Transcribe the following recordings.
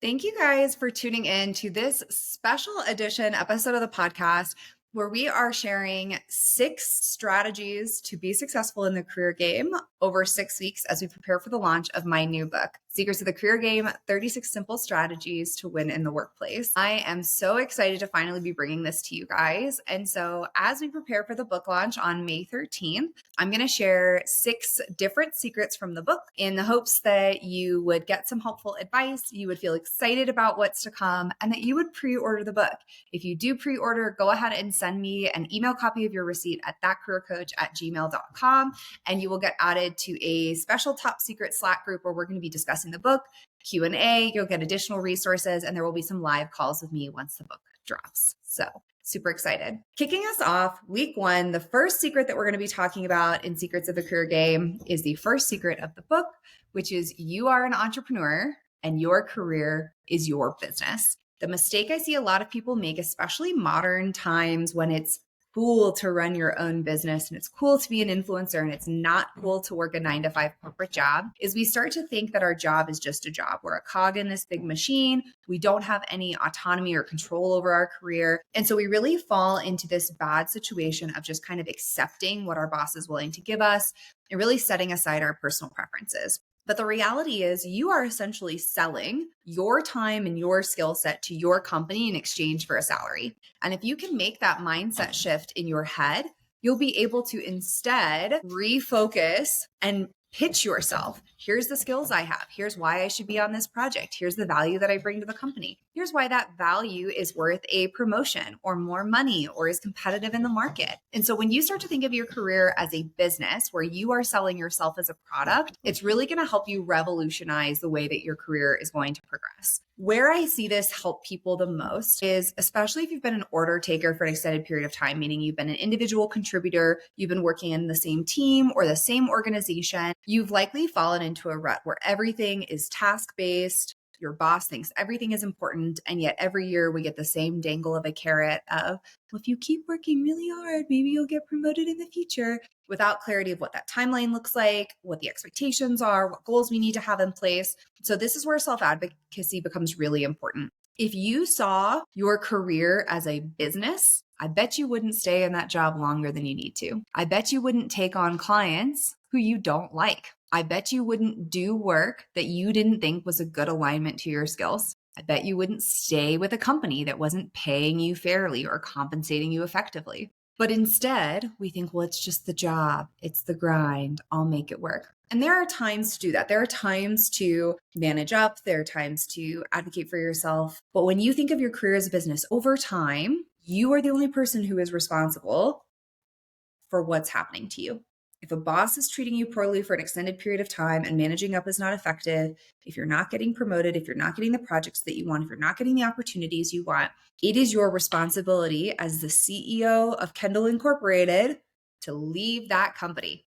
Thank you guys for tuning in to this special edition episode of the podcast where we are sharing 6 strategies to be successful in the career game over 6 weeks as we prepare for the launch of my new book, Secrets of the Career Game, 36 Simple Strategies to Win in the Workplace. I am so excited to finally be bringing this to you guys. And so as we prepare for the book launch on May 13th, I'm going to share 6 different secrets from the book in the hopes that you would get some helpful advice, you would feel excited about what's to come, and that you would pre-order the book. If you do pre-order, go ahead and send me an email copy of your receipt at thatcareercoach@gmail.com, and you will get added to a special top secret Slack group where we're going to be discussing the book, Q&A, you'll get additional resources, and there will be some live calls with me once the book drops. So super excited. Kicking us off, week 1, the first secret that we're going to be talking about in Secrets of the Career Game is the first secret of the book, which is you are an entrepreneur and your career is your business. The mistake I see a lot of people make, especially modern times when it's cool to run your own business and it's cool to be an influencer and it's not cool to work a 9-to-5 corporate job, is we start to think that our job is just a job. We're a cog in this big machine. We don't have any autonomy or control over our career. And so we really fall into this bad situation of just kind of accepting what our boss is willing to give us and really setting aside our personal preferences. But the reality is you are essentially selling your time and your skill set to your company in exchange for a salary. And if you can make that mindset shift in your head, you'll be able to instead refocus and pitch yourself. Here's the skills I have. Here's why I should be on this project. Here's the value that I bring to the company. Here's why that value is worth a promotion or more money or is competitive in the market. And so when you start to think of your career as a business where you are selling yourself as a product, it's really going to help you revolutionize the way that your career is going to progress. Where I see this help people the most is, especially if you've been an order taker for an extended period of time, meaning you've been an individual contributor, you've been working in the same team or the same organization, you've likely fallen into a rut where everything is task-based. Your boss thinks everything is important. And yet every year we get the same dangle of a carrot of, well, if you keep working really hard, maybe you'll get promoted in the future, without clarity of what that timeline looks like, what the expectations are, what goals we need to have in place. So this is where self-advocacy becomes really important. If you saw your career as a business, I bet you wouldn't stay in that job longer than you need to. I bet you wouldn't take on clients who you don't like. I bet you wouldn't do work that you didn't think was a good alignment to your skills. I bet you wouldn't stay with a company that wasn't paying you fairly or compensating you effectively. But instead, we think, well, it's just the job. It's the grind. I'll make it work. And there are times to do that. There are times to manage up. There are times to advocate for yourself. But when you think of your career as a business, over time, you are the only person who is responsible for what's happening to you. If a boss is treating you poorly for an extended period of time and managing up is not effective, if you're not getting promoted, if you're not getting the projects that you want, if you're not getting the opportunities you want, it is your responsibility as the CEO of Kendall Incorporated to leave that company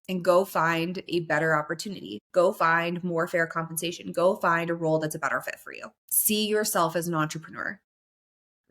and go find a better opportunity. Go find more fair compensation. Go find a role that's a better fit for you. See yourself as an entrepreneur,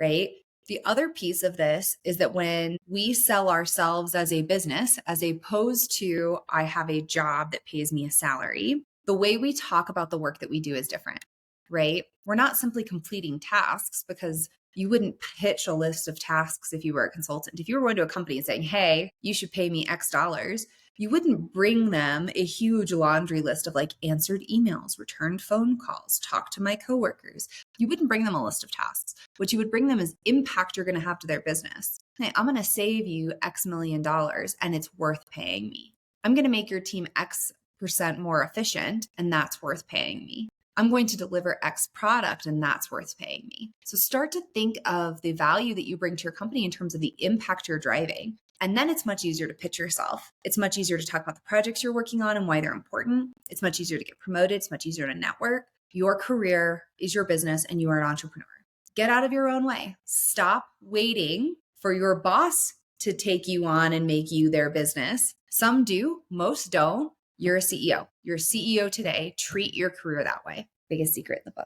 right? The other piece of this is that when we sell ourselves as a business, as opposed to I have a job that pays me a salary, the way we talk about the work that we do is different, right? We're not simply completing tasks, because you wouldn't pitch a list of tasks if you were a consultant. If you were going to a company and saying, hey, you should pay me X dollars, you wouldn't bring them a huge laundry list of like answered emails, returned phone calls, talked to my coworkers. You wouldn't bring them a list of tasks. What you would bring them is impact you're going to have to their business. Hey, I'm going to save you X million dollars and it's worth paying me. I'm going to make your team X% more efficient and that's worth paying me. I'm going to deliver X product and that's worth paying me. So start to think of the value that you bring to your company in terms of the impact you're driving. And then it's much easier to pitch yourself. It's much easier to talk about the projects you're working on and why they're important. It's much easier to get promoted. It's much easier to network. Your career is your business and you are an entrepreneur. Get out of your own way. Stop waiting for your boss to take you on and make you their business. Some do, most don't. You're a CEO. You're a CEO today. Treat your career that way. Biggest secret in the book.